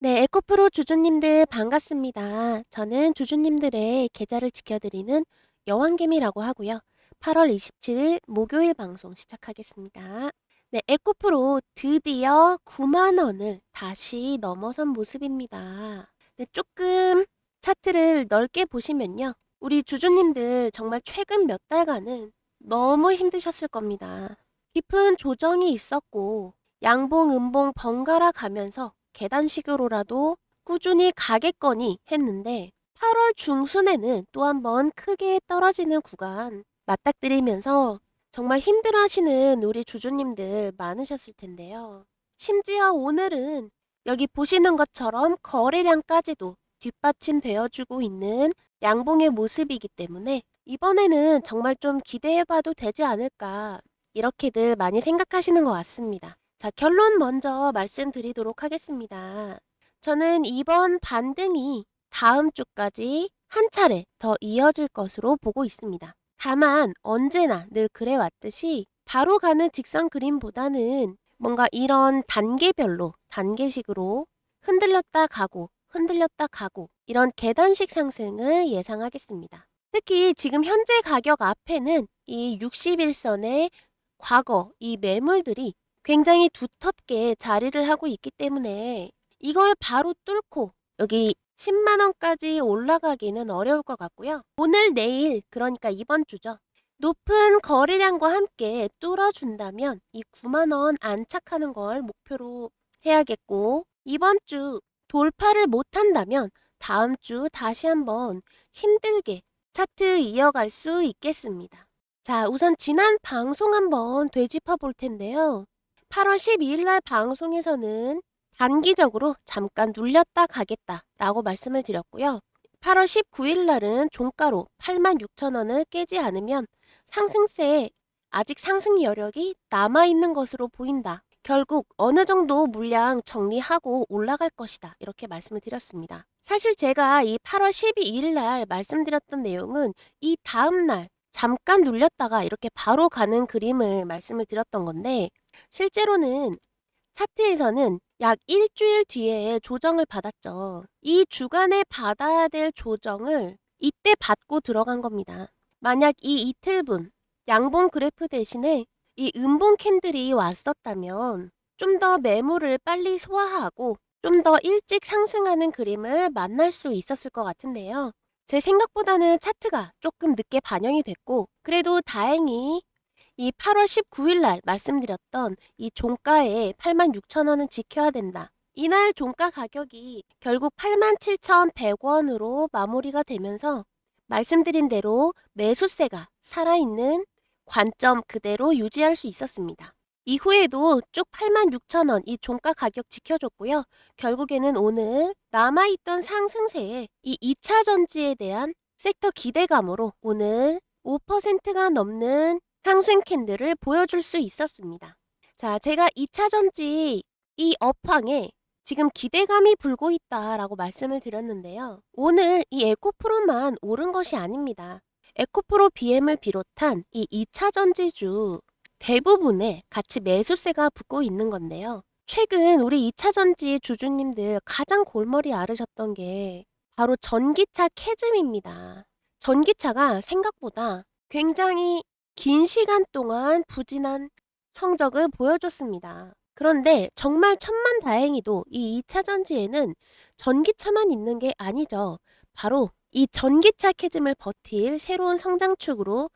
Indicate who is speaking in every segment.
Speaker 1: 네, 에코프로 주주님들 반갑습니다. 저는 주주님들의 계좌를 지켜드리는 여왕개미라고 하고요. 8월 27일 목요일 방송 시작하겠습니다. 네, 에코프로 드디어 9만 원을 다시 넘어선 모습입니다. 네, 조금 차트를 넓게 보시면요. 우리 주주님들 정말 최근 몇 달간은 너무 힘드셨을 겁니다. 깊은 조정이 있었고 양봉, 음봉 번갈아 가면서 계단식으로라도 꾸준히 가겠거니 했는데 8월 중순에는 또 한 번 크게 떨어지는 구간 맞닥뜨리면서 정말 힘들어하시는 우리 주주님들 많으셨을 텐데요. 심지어 오늘은 여기 보시는 것처럼 거래량까지도 뒷받침되어주고 있는 양봉의 모습이기 때문에 이번에는 정말 좀 기대해봐도 되지 않을까 이렇게들 많이 생각하시는 것 같습니다. 자, 결론 먼저 말씀드리도록 하겠습니다. 저는 이번 반등이 다음 주까지 한 차례 더 이어질 것으로 보고 있습니다. 다만 언제나 늘 그래왔듯이 바로 가는 직선 그림보다는 뭔가 이런 단계별로 단계식으로 흔들렸다 가고 이런 계단식 상승을 예상하겠습니다. 특히 지금 현재 가격 앞에는 이 61선의 과거 이 매물들이 굉장히 두텁게 자리를 하고 있기 때문에 이걸 바로 뚫고 여기 10만 원까지 올라가기는 어려울 것 같고요. 오늘 내일 그러니까 이번 주죠. 높은 거래량과 함께 뚫어준다면 이 9만 원 안착하는 걸 목표로 해야겠고 이번 주 돌파를 못한다면 다음 주 다시 한번 힘들게 차트 이어갈 수 있겠습니다. 자, 우선 지난 방송 한번 되짚어 볼 텐데요. 8월 12일 날 방송에서는 단기적으로 잠깐 눌렸다 가겠다라고 말씀을 드렸고요. 8월 19일 날은 종가로 86,000원을 깨지 않으면 상승세에 아직 상승 여력이 남아있는 것으로 보인다. 결국 어느 정도 물량 정리하고 올라갈 것이다. 이렇게 말씀을 드렸습니다. 사실 제가 이 8월 12일 날 말씀드렸던 내용은 이 다음 날 잠깐 눌렸다가 이렇게 바로 가는 그림을 말씀을 드렸던 건데 실제로는 차트에서는 약 일주일 뒤에 조정을 받았죠. 이 주간에 받아야 될 조정을 이때 받고 들어간 겁니다. 만약 이 이틀분 양봉 그래프 대신에 이 음봉 캔들이 왔었다면 좀 더 매물을 빨리 소화하고 좀 더 일찍 상승하는 그림을 만날 수 있었을 것 같은데요. 제 생각보다는 차트가 조금 늦게 반영이 됐고 그래도 다행히 이 8월 19일 날 말씀드렸던 이 종가에 86,000원은 지켜야 된다. 이날 종가 가격이 결국 87,100원으로 마무리가 되면서 말씀드린 대로 매수세가 살아있는 관점 그대로 유지할 수 있었습니다. 이후에도 쭉 86,000원 이 종가 가격 지켜줬고요. 결국에는 오늘 남아있던 상승세에 이 2차 전지에 대한 섹터 기대감으로 오늘 5%가 넘는 상승 캔들을 보여줄 수 있었습니다. 자, 제가 2차 전지 이 업황에 지금 기대감이 불고 있다라고 말씀을 드렸는데요. 오늘 이 에코프로만 오른 것이 아닙니다. 에코프로 BM을 비롯한 이 2차 전지주 대부분에 같이 매수세가 붙고 있는 건데요. 최근 우리 2차 전지 주주님들 가장 골머리 앓으셨던 게 바로 전기차 캐즘입니다. 전기차가 생각보다 굉장히 긴 시간 동안 부진한 성적을 보여줬습니다. 그런데 정말 천만다행히도 이 2차 전지에는 전기차만 있는 게 아니죠. 바로 이 전기차 캐즘을 버틸 새로운 성장축으로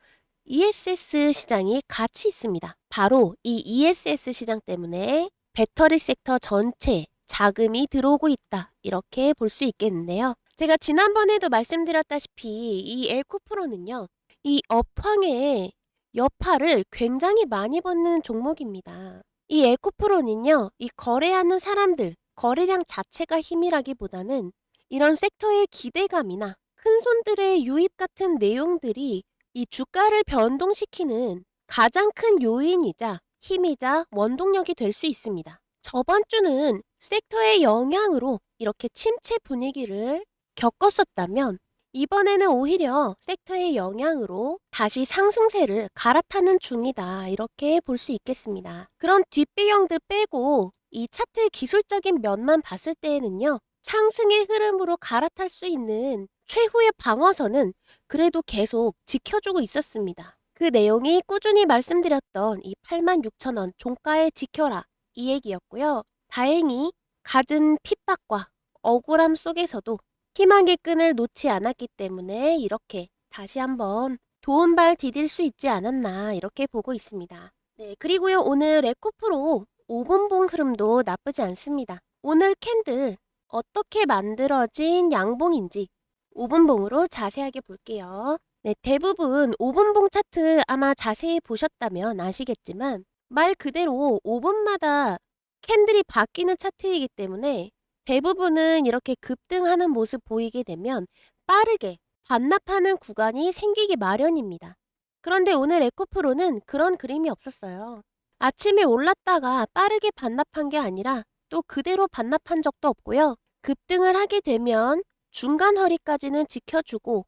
Speaker 1: ESS 시장이 같이 있습니다. 바로 이 ESS 시장 때문에 배터리 섹터 전체에 자금이 들어오고 있다. 이렇게 볼 수 있겠는데요. 제가 지난번에도 말씀드렸다시피 이 에코프로는요. 이 업황의 여파를 굉장히 많이 받는 종목입니다. 이 에코프로는요. 이 거래하는 사람들, 거래량 자체가 힘이라기보다는 이런 섹터의 기대감이나 큰손들의 유입 같은 내용들이 이 주가를 변동시키는 가장 큰 요인이자 힘이자 원동력이 될 수 있습니다. 저번 주는 섹터의 영향으로 이렇게 침체 분위기를 겪었었다면 이번에는 오히려 섹터의 영향으로 다시 상승세를 갈아타는 중이다. 이렇게 볼 수 있겠습니다. 그런 뒷배경들 빼고 이 차트의 기술적인 면만 봤을 때에는요. 상승의 흐름으로 갈아탈 수 있는 최후의 방어선은 그래도 계속 지켜주고 있었습니다. 그 내용이 꾸준히 말씀드렸던 이 86,000원 종가에 지켜라 이 얘기였고요. 다행히 갖은 핍박과 억울함 속에서도 희망의 끈을 놓지 않았기 때문에 이렇게 다시 한번 도움발 디딜 수 있지 않았나 이렇게 보고 있습니다. 네, 그리고요 오늘 에코프로 5분봉 흐름도 나쁘지 않습니다. 오늘 캔들 어떻게 만들어진 양봉인지 5분봉으로 자세하게 볼게요. 네, 대부분 5분봉 차트 아마 자세히 보셨다면 아시겠지만 말 그대로 5분마다 캔들이 바뀌는 차트이기 때문에 대부분은 이렇게 급등하는 모습 보이게 되면 빠르게 반납하는 구간이 생기기 마련입니다. 그런데 오늘 에코프로는 그런 그림이 없었어요. 아침에 올랐다가 빠르게 반납한 게 아니라 또 그대로 반납한 적도 없고요. 급등을 하게 되면 중간 허리까지는 지켜주고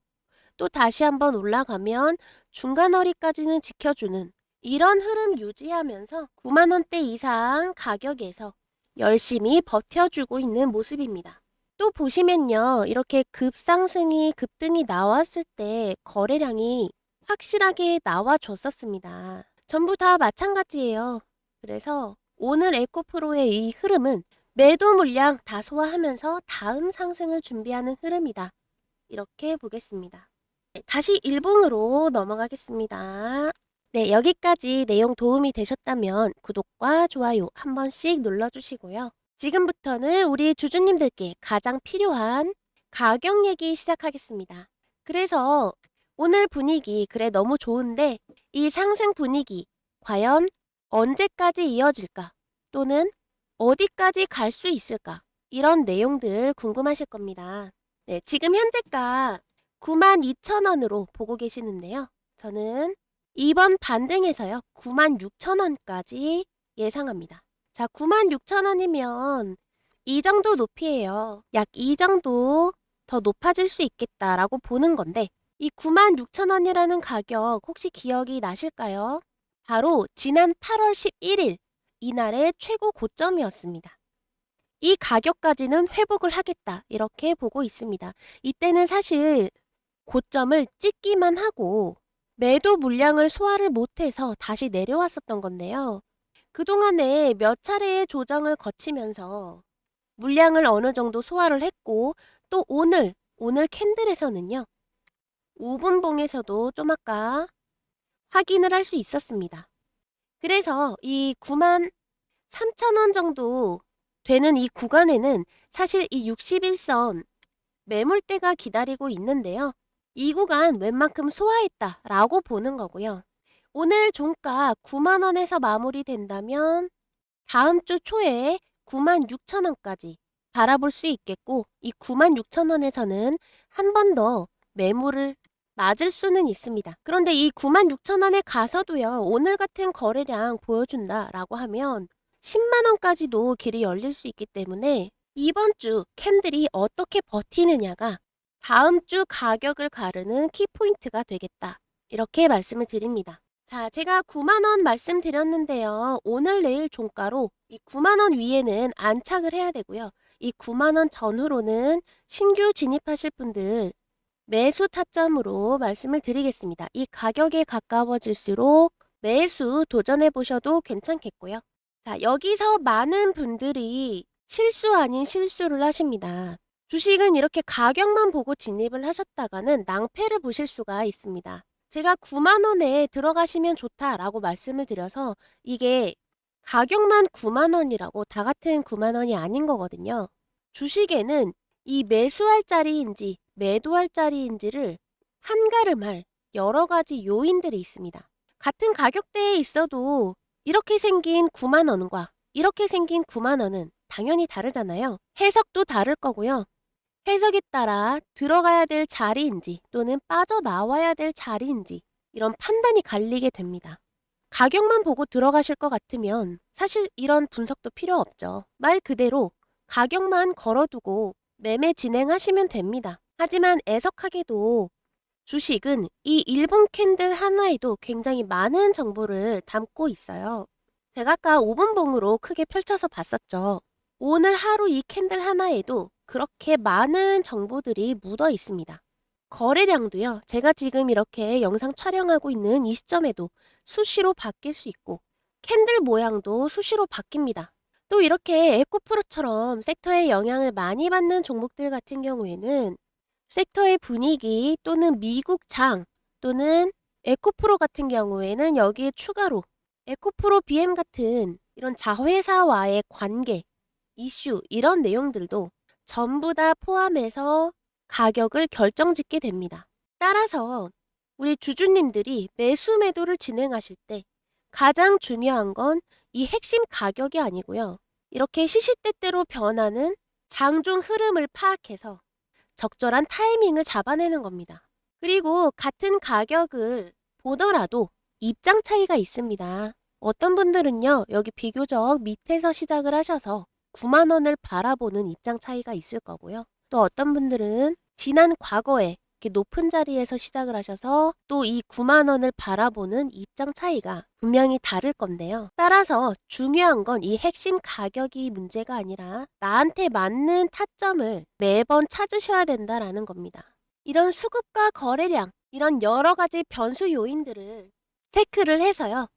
Speaker 1: 또 다시 한번 올라가면 중간 허리까지는 지켜주는 이런 흐름 유지하면서 9만 원대 이상 가격에서 열심히 버텨주고 있는 모습입니다. 또 보시면요. 이렇게 급등이 나왔을 때 거래량이 확실하게 나와줬었습니다. 전부 다 마찬가지예요. 그래서 오늘 에코프로의 이 흐름은 매도 물량 다 소화하면서 다음 상승을 준비하는 흐름이다. 이렇게 보겠습니다. 네, 다시 일봉으로 넘어가겠습니다. 네, 여기까지 내용 도움이 되셨다면 구독과 좋아요 한 번씩 눌러주시고요. 지금부터는 우리 주주님들께 가장 필요한 가격 얘기 시작하겠습니다. 그래서 오늘 분위기 그래 너무 좋은데 이 상승 분위기 과연 언제까지 이어질까? 또는 어디까지 갈 수 있을까? 이런 내용들 궁금하실 겁니다. 네, 지금 현재가 92,000원으로 보고 계시는데요. 저는 이번 반등에서요. 96,000원까지 예상합니다. 자, 96,000원이면 이 정도 높이에요. 약 이 정도 더 높아질 수 있겠다라고 보는 건데 이 96,000원이라는 가격 혹시 기억이 나실까요? 바로 지난 8월 11일 이날의 최고 고점이었습니다. 이 가격까지는 회복을 하겠다 이렇게 보고 있습니다. 이때는 사실 고점을 찍기만 하고 매도 물량을 소화를 못해서 다시 내려왔었던 건데요. 그동안에 몇 차례의 조정을 거치면서 물량을 어느 정도 소화를 했고 또 오늘 캔들에서는요. 5분봉에서도 좀 아까 확인을 할 수 있었습니다. 그래서 이 93,000원 정도 되는 이 구간에는 사실 이 61선 매물대가 기다리고 있는데요. 이 구간 웬만큼 소화했다라고 보는 거고요. 오늘 종가 9만 원에서 마무리된다면 다음 주 초에 96,000원까지 바라볼 수 있겠고 이 96,000원에서는 한 번 더 매물을 맞을 수는 있습니다. 그런데 이 96,000원에 가서도요. 오늘 같은 거래량 보여준다라고 하면 10만 원까지도 길이 열릴 수 있기 때문에 이번 주 캔들이 어떻게 버티느냐가 다음 주 가격을 가르는 키포인트가 되겠다. 이렇게 말씀을 드립니다. 자, 제가 9만 원 말씀드렸는데요. 오늘 내일 종가로 이 9만 원 위에는 안착을 해야 되고요. 이 9만 원 전후로는 신규 진입하실 분들 매수 타점으로 말씀을 드리겠습니다. 이 가격에 가까워질수록 매수 도전해 보셔도 괜찮겠고요. 자, 여기서 많은 분들이 실수 아닌 실수를 하십니다. 주식은 이렇게 가격만 보고 진입을 하셨다가는 낭패를 보실 수가 있습니다. 제가 9만 원에 들어가시면 좋다라고 말씀을 드려서 이게 가격만 9만 원이라고 다 같은 9만 원이 아닌 거거든요. 주식에는 이 매수할 자리인지 매도할 자리인지를 한가름할 여러 가지 요인들이 있습니다. 같은 가격대에 있어도 이렇게 생긴 9만 원과 이렇게 생긴 9만 원은 당연히 다르잖아요. 해석도 다를 거고요. 해석에 따라 들어가야 될 자리인지 또는 빠져나와야 될 자리인지 이런 판단이 갈리게 됩니다. 가격만 보고 들어가실 것 같으면 사실 이런 분석도 필요 없죠. 말 그대로 가격만 걸어두고 매매 진행하시면 됩니다. 하지만 애석하게도 주식은 이 일본 캔들 하나에도 굉장히 많은 정보를 담고 있어요. 제가 아까 5분봉으로 크게 펼쳐서 봤었죠. 오늘 하루 이 캔들 하나에도 그렇게 많은 정보들이 묻어 있습니다. 거래량도요. 제가 지금 이렇게 영상 촬영하고 있는 이 시점에도 수시로 바뀔 수 있고 캔들 모양도 수시로 바뀝니다. 또 이렇게 에코프로처럼 섹터에 영향을 많이 받는 종목들 같은 경우에는 섹터의 분위기 또는 미국 장 또는 에코프로 같은 경우에는 여기에 추가로 에코프로 BM 같은 이런 자회사와의 관계, 이슈 이런 내용들도 전부 다 포함해서 가격을 결정짓게 됩니다. 따라서 우리 주주님들이 매수 매도를 진행하실 때 가장 중요한 건 이 핵심 가격이 아니고요. 이렇게 시시때때로 변하는 장중 흐름을 파악해서 적절한 타이밍을 잡아내는 겁니다. 그리고 같은 가격을 보더라도 입장 차이가 있습니다. 어떤 분들은요, 여기 비교적 밑에서 시작을 하셔서 9만 원을 바라보는 입장 차이가 있을 거고요. 또 어떤 분들은 지난 과거에 이렇게 높은 자리에서 시작을 하셔서 또 이 9만 원을 바라보는 입장 차이가 분명히 다를 건데요. 따라서 중요한 건 이 핵심 가격이 문제가 아니라 나한테 맞는 타점을 매번 찾으셔야 된다라는 겁니다. 이런 수급과 거래량, 이런 여러 가지 변수 요인들을 체크를 해서요.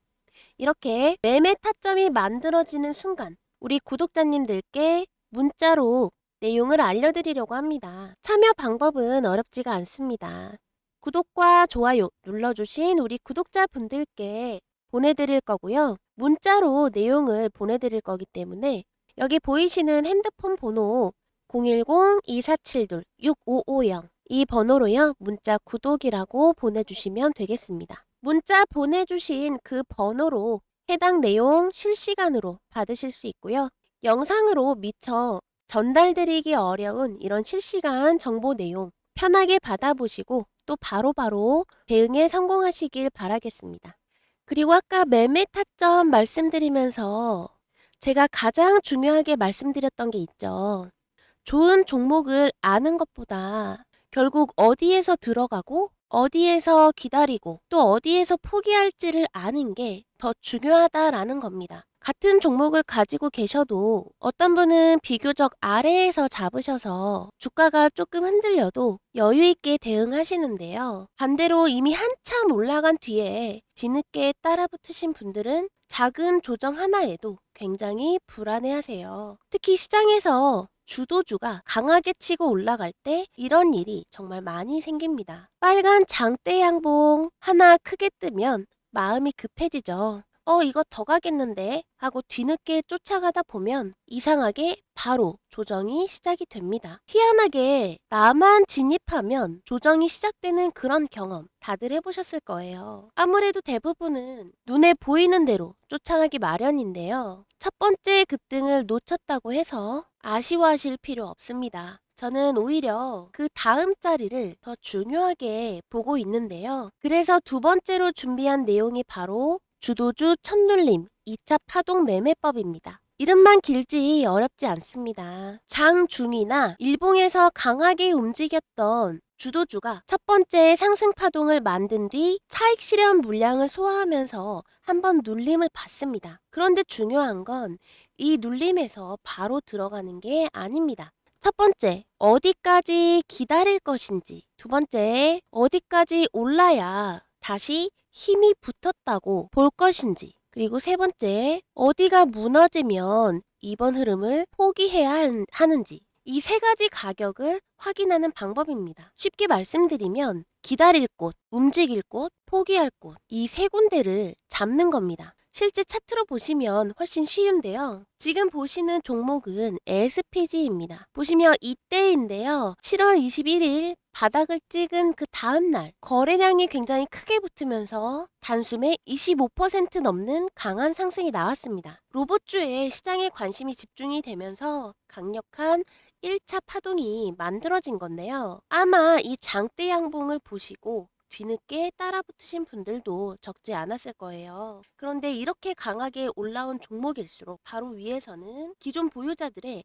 Speaker 1: 이렇게 매매 타점이 만들어지는 순간 우리 구독자님들께 문자로 내용을 알려드리려고 합니다. 참여 방법은 어렵지가 않습니다. 구독과 좋아요 눌러주신 우리 구독자분들께 보내드릴 거고요. 문자로 내용을 보내드릴 거기 때문에 여기 보이시는 핸드폰 번호 010-2472-6550 이 번호로요. 문자 구독이라고 보내주시면 되겠습니다. 문자 보내주신 그 번호로 해당 내용 실시간으로 받으실 수 있고요. 영상으로 미처 전달드리기 어려운 이런 실시간 정보 내용 편하게 받아보시고 또 바로바로 대응에 성공하시길 바라겠습니다. 그리고 아까 매매 타점 말씀드리면서 제가 가장 중요하게 말씀드렸던 게 있죠. 좋은 종목을 아는 것보다 결국 어디에서 들어가고 어디에서 기다리고 또 어디에서 포기할지를 아는 게 더 중요하다라는 겁니다. 같은 종목을 가지고 계셔도 어떤 분은 비교적 아래에서 잡으셔서 주가가 조금 흔들려도 여유 있게 대응하시는데요. 반대로 이미 한참 올라간 뒤에 뒤늦게 따라붙으신 분들은 작은 조정 하나에도 굉장히 불안해하세요. 특히 시장에서 주도주가 강하게 치고 올라갈 때 이런 일이 정말 많이 생깁니다. 빨간 장대 양봉 하나 크게 뜨면 마음이 급해지죠. 이거 더 가겠는데 하고 뒤늦게 쫓아가다 보면 이상하게 바로 조정이 시작이 됩니다. 희한하게 나만 진입하면 조정이 시작되는 그런 경험 다들 해보셨을 거예요. 아무래도 대부분은 눈에 보이는 대로 쫓아가기 마련인데요. 첫 번째 급등을 놓쳤다고 해서 아쉬워하실 필요 없습니다. 저는 오히려 그 다음 자리를 더 중요하게 보고 있는데요. 그래서 두 번째로 준비한 내용이 바로 주도주 첫눌림 2차 파동 매매법입니다. 이름만 길지 어렵지 않습니다. 장중이나 일봉에서 강하게 움직였던 주도주가 첫 번째 상승 파동을 만든 뒤 차익 실현 물량을 소화하면서 한번 눌림을 받습니다. 그런데 중요한 건 이 눌림에서 바로 들어가는 게 아닙니다. 첫 번째, 어디까지 기다릴 것인지. 두 번째, 어디까지 올라야 다시 힘이 붙었다고 볼 것인지. 그리고 세 번째, 어디가 무너지면 이번 흐름을 포기해야 하는지. 이 세 가지 가격을 확인하는 방법입니다. 쉽게 말씀드리면 기다릴 곳, 움직일 곳, 포기할 곳, 이 세 군데를 잡는 겁니다. 실제 차트로 보시면 훨씬 쉬운데요. 지금 보시는 종목은 SPG입니다. 보시면 이때인데요. 7월 21일 바닥을 찍은 그 다음날 거래량이 굉장히 크게 붙으면서 단숨에 25% 넘는 강한 상승이 나왔습니다. 로봇주에 시장에 관심이 집중이 되면서 강력한 1차 파동이 만들어진 건데요. 아마 이 장대 양봉을 보시고 뒤늦게 따라붙으신 분들도 적지 않았을 거예요. 그런데 이렇게 강하게 올라온 종목일수록 바로 위에서는 기존 보유자들의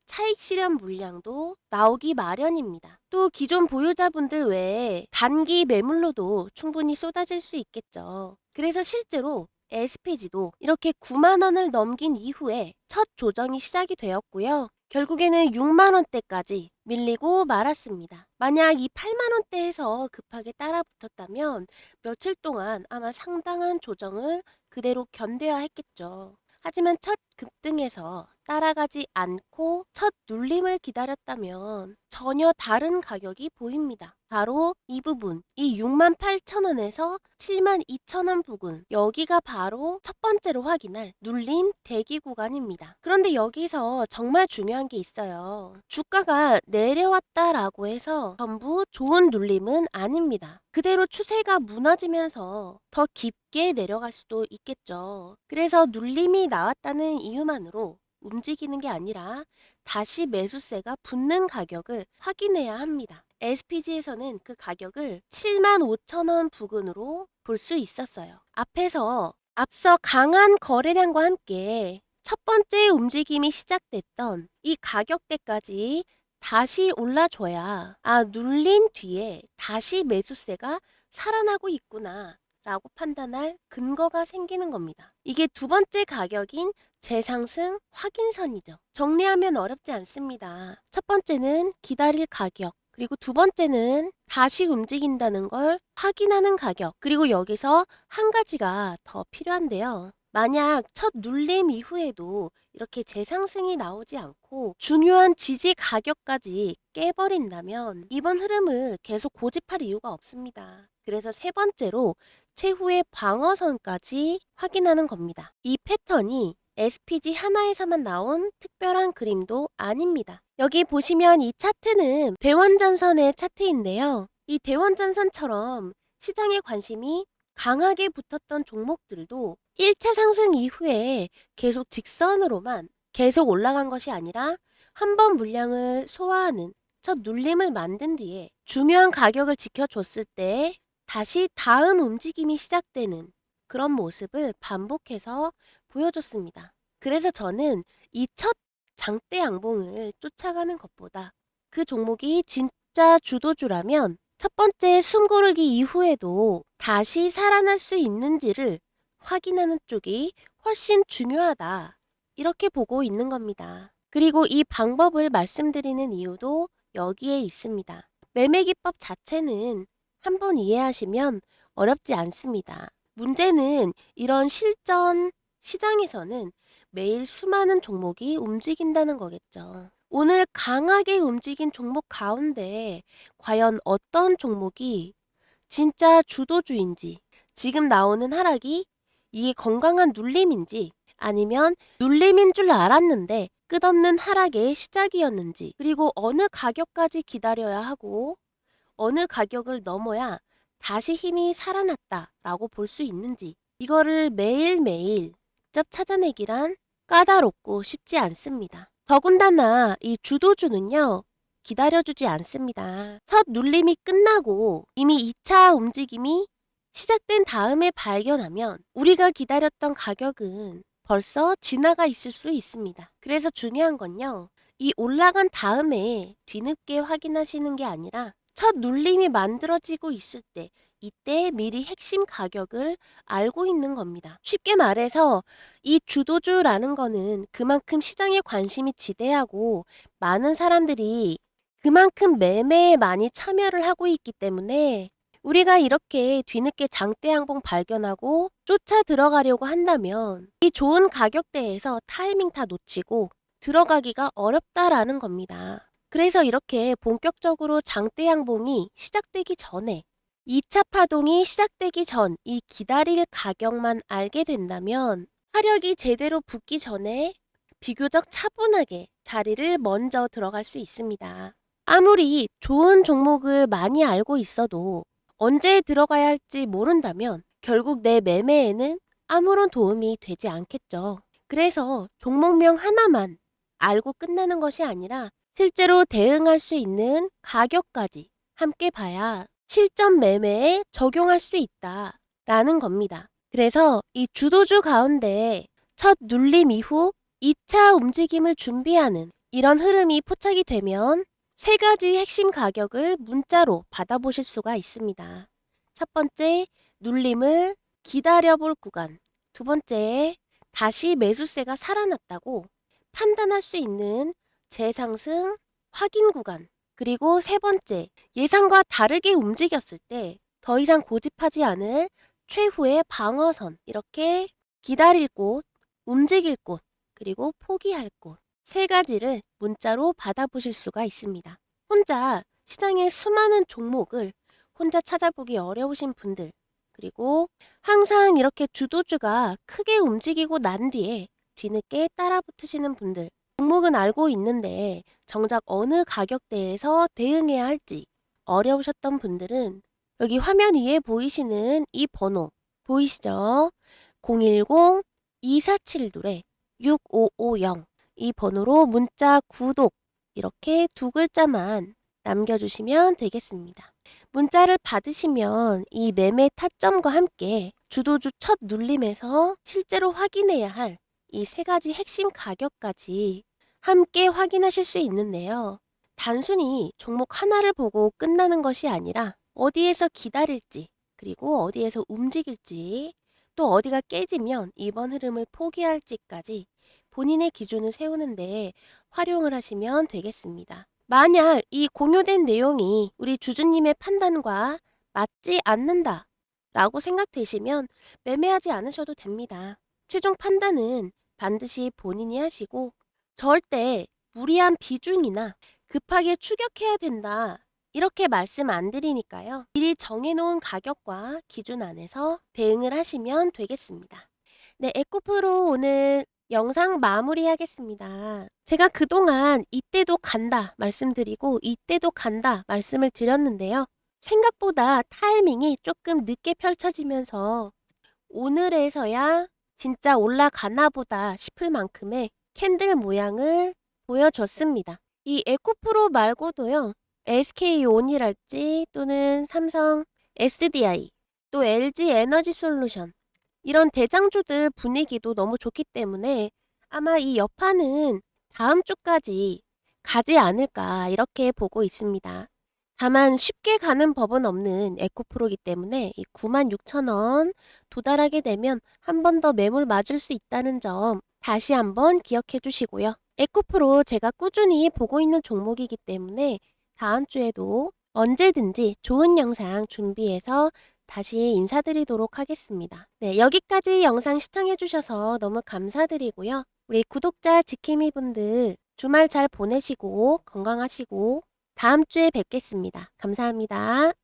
Speaker 1: 차익 실현 물량도 나오기 마련입니다. 또 기존 보유자분들 외에 단기 매물로도 충분히 쏟아질 수 있겠죠. 그래서 실제로 SPG도 이렇게 9만 원을 넘긴 이후에 첫 조정이 시작이 되었고요. 결국에는 6만 원대까지 밀리고 말았습니다. 만약 이 8만 원대에서 급하게 따라붙었다면 며칠 동안 아마 상당한 조정을 그대로 견뎌야 했겠죠. 하지만 첫 급등에서 따라가지 않고 첫 눌림을 기다렸다면 전혀 다른 가격이 보입니다. 바로 이 부분, 이 68,000원에서 72,000원 부근, 여기가 바로 첫 번째로 확인할 눌림 대기 구간입니다. 그런데 여기서 정말 중요한 게 있어요. 주가가 내려왔다라고 해서 전부 좋은 눌림은 아닙니다. 그대로 추세가 무너지면서 더 깊게 내려갈 수도 있겠죠. 그래서 눌림이 나왔다는 이유만으로 움직이는 게 아니라 다시 매수세가 붙는 가격을 확인해야 합니다. SPG에서는 그 가격을 75,000원 부근으로 볼 수 있었어요. 앞서 강한 거래량과 함께 첫 번째 움직임이 시작됐던 이 가격대까지 다시 올라줘야 눌린 뒤에 다시 매수세가 살아나고 있구나 라고 판단할 근거가 생기는 겁니다. 이게 두 번째 가격인 재상승 확인선이죠. 정리하면 어렵지 않습니다. 첫 번째는 기다릴 가격, 그리고 두 번째는 다시 움직인다는 걸 확인하는 가격, 그리고 여기서 한 가지가 더 필요한데요. 만약 첫 눌림 이후에도 이렇게 재상승이 나오지 않고 중요한 지지 가격까지 깨버린다면 이번 흐름을 계속 고집할 이유가 없습니다. 그래서 세 번째로 최후의 방어선까지 확인하는 겁니다. 이 패턴이 SPG 하나에서만 나온 특별한 그림도 아닙니다. 여기 보시면 이 차트는 대원전선의 차트인데요. 이 대원전선처럼 시장의 관심이 강하게 붙었던 종목들도 1차 상승 이후에 계속 직선으로만 계속 올라간 것이 아니라 한 번 물량을 소화하는 첫 눌림을 만든 뒤에 중요한 가격을 지켜줬을 때 다시 다음 움직임이 시작되는 그런 모습을 반복해서 보여줬습니다. 그래서 저는 이 첫 장대 양봉을 쫓아가는 것보다 그 종목이 진짜 주도주라면 첫 번째 숨고르기 이후에도 다시 살아날 수 있는지를 확인하는 쪽이 훨씬 중요하다. 이렇게 보고 있는 겁니다. 그리고 이 방법을 말씀드리는 이유도 여기에 있습니다. 매매 기법 자체는 한번 이해하시면 어렵지 않습니다. 문제는 이런 실전 시장에서는 매일 수많은 종목이 움직인다는 거겠죠. 오늘 강하게 움직인 종목 가운데 과연 어떤 종목이 진짜 주도주인지, 지금 나오는 하락이 이게 건강한 눌림인지 아니면 눌림인 줄 알았는데 끝없는 하락의 시작이었는지, 그리고 어느 가격까지 기다려야 하고 어느 가격을 넘어야 다시 힘이 살아났다라고 볼 수 있는지, 이거를 매일매일 직접 찾아내기란 까다롭고 쉽지 않습니다. 더군다나 이 주도주는요, 기다려주지 않습니다. 첫 눌림이 끝나고 이미 2차 움직임이 시작된 다음에 발견하면 우리가 기다렸던 가격은 벌써 지나가 있을 수 있습니다. 그래서 중요한 건요, 이 올라간 다음에 뒤늦게 확인하시는 게 아니라 첫 눌림이 만들어지고 있을 때, 이때 미리 핵심 가격을 알고 있는 겁니다. 쉽게 말해서 이 주도주라는 거는 그만큼 시장에 관심이 지대하고 많은 사람들이 그만큼 매매에 많이 참여를 하고 있기 때문에 우리가 이렇게 뒤늦게 장대 양봉 발견하고 쫓아 들어가려고 한다면 이 좋은 가격대에서 타이밍 다 놓치고 들어가기가 어렵다라는 겁니다. 그래서 이렇게 본격적으로 장대 양봉이 시작되기 전에 2차 파동이 시작되기 전 이 기다릴 가격만 알게 된다면 화력이 제대로 붙기 전에 비교적 차분하게 자리를 먼저 들어갈 수 있습니다. 아무리 좋은 종목을 많이 알고 있어도 언제 들어가야 할지 모른다면 결국 내 매매에는 아무런 도움이 되지 않겠죠. 그래서 종목명 하나만 알고 끝나는 것이 아니라 실제로 대응할 수 있는 가격까지 함께 봐야 실전 매매에 적용할 수 있다라는 겁니다. 그래서 이 주도주 가운데 첫 눌림 이후 2차 움직임을 준비하는 이런 흐름이 포착이 되면 세 가지 핵심 가격을 문자로 받아보실 수가 있습니다. 첫 번째, 눌림을 기다려볼 구간. 두 번째, 다시 매수세가 살아났다고 판단할 수 있는 재상승 확인 구간. 그리고 세 번째, 예상과 다르게 움직였을 때 더 이상 고집하지 않을 최후의 방어선. 이렇게 기다릴 곳, 움직일 곳, 그리고 포기할 곳. 세 가지를 문자로 받아보실 수가 있습니다. 혼자 시장의 수많은 종목을 혼자 찾아보기 어려우신 분들, 그리고 항상 이렇게 주도주가 크게 움직이고 난 뒤에 뒤늦게 따라 붙으시는 분들, 종목은 알고 있는데 정작 어느 가격대에서 대응해야 할지 어려우셨던 분들은 여기 화면 위에 보이시는 이 번호 보이시죠? 010-2472-6550 이 번호로 문자 구독 이렇게 두 글자만 남겨주시면 되겠습니다. 문자를 받으시면 이 매매 타점과 함께 주도주 첫 눌림에서 실제로 확인해야 할 이 세 가지 핵심 가격까지 함께 확인하실 수 있는데요. 단순히 종목 하나를 보고 끝나는 것이 아니라 어디에서 기다릴지, 그리고 어디에서 움직일지, 또 어디가 깨지면 이번 흐름을 포기할지까지 본인의 기준을 세우는데 활용을 하시면 되겠습니다. 만약 이 공유된 내용이 우리 주주님의 판단과 맞지 않는다 라고 생각되시면 매매하지 않으셔도 됩니다. 최종 판단은 반드시 본인이 하시고 절대 무리한 비중이나 급하게 추격해야 된다 이렇게 말씀 안 드리니까요. 미리 정해놓은 가격과 기준 안에서 대응을 하시면 되겠습니다. 네, 에코프로 오늘 영상 마무리하겠습니다. 제가 그동안 이때도 간다 말씀드리고 이때도 간다 말씀을 드렸는데요. 생각보다 타이밍이 조금 늦게 펼쳐지면서 오늘에서야 진짜 올라가나 보다 싶을 만큼의 캔들 모양을 보여줬습니다. 이 에코프로 말고도요. SK온이랄지 또는 삼성 SDI 또 LG 에너지 솔루션 이런 대장주들 분위기도 너무 좋기 때문에 아마 이 여파는 다음 주까지 가지 않을까 이렇게 보고 있습니다. 다만 쉽게 가는 법은 없는 에코프로이기 때문에 96,000원 도달하게 되면 한 번 더 매물 맞을 수 있다는 점 다시 한번 기억해 주시고요. 에코프로 제가 꾸준히 보고 있는 종목이기 때문에 다음 주에도 언제든지 좋은 영상 준비해서 다시 인사드리도록 하겠습니다. 네, 여기까지 영상 시청해 주셔서 너무 감사드리고요. 우리 구독자 지킴이 분들 주말 잘 보내시고 건강하시고 다음 주에 뵙겠습니다. 감사합니다.